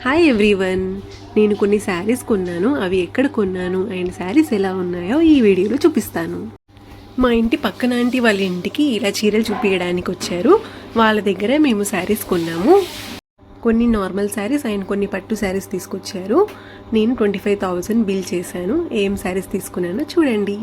Hi everyone, నేను కొన్ని శారీస్ కొన్నాను. అవి ఎక్కడ కొన్నాను అండ్ శారీస్ ఎలా ఉన్నాయో ఈ వీడియోలో చూపిస్తాను. మా ఇంటి పక్కన ఆంటీ వాళ్ళ ఇంటికి ఇలా చీరలు చూపించడానికి వచ్చారు. వాళ్ళ దగ్గర మేము శారీస్ కొన్నాము. కొన్ని నార్మల్ శారీస్ అండ్ కొన్ని పట్టు శారీస్ తీసుకొచ్చారు. నేను 25,000 బిల్ చేశాను. ఏం శారీస్ తీసుకున్నానో చూడండి.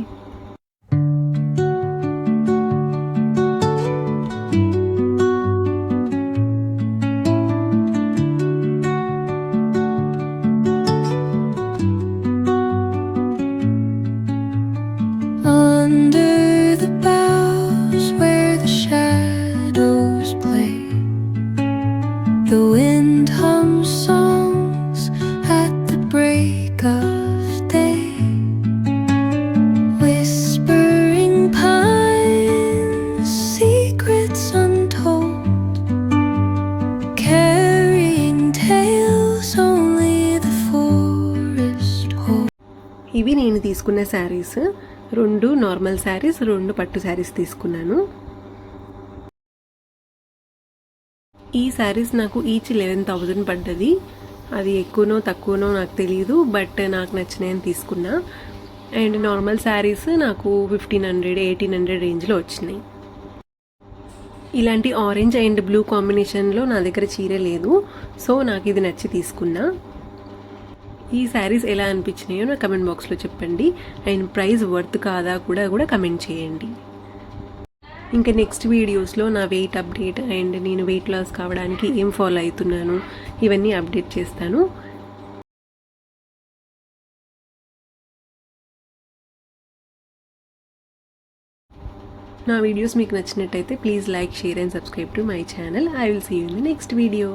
Under the boughs where the shadows play, the wind hums songs at the break of day, whispering pines, secrets untold, carrying tales only the forest holds. ఇవి నేను తీసుకున్న శారీస్. 2 నార్మల్ శారీస్, 2 పట్టు శారీస్ తీసుకున్నాను. ఈ శారీస్ నాకు ఈచ్ 11,000 పడ్డది. అది ఎక్కువనో తక్కువనో నాకు తెలియదు, బట్ నాకు నచ్చినాయని తీసుకున్నా. అండ్ నార్మల్ శారీస్ నాకు 1500, 1800 రేంజ్లో వచ్చినాయి. ఇలాంటి ఆరెంజ్ అండ్ బ్లూ కాంబినేషన్లో నా దగ్గర చీర లేదు, సో నాకు ఇది నచ్చి తీసుకున్నా. ఈ శారీస్ ఎలా అనిపించినాయో నా కమెంట్ బాక్స్లో చెప్పండి. అండ్ ప్రైస్ వర్త్ కాదా కూడా కమెంట్ చేయండి. ఇంకా నెక్స్ట్ వీడియోస్లో నా వెయిట్ అప్డేట్ అండ్ నేను వెయిట్ లాస్ కావడానికి ఏం ఫాలో అవుతున్నాను ఇవన్నీ అప్డేట్ చేస్తాను. నా వీడియోస్ మీకు నచ్చినట్టయితే please like, share and subscribe to my channel. I will see you in the next video.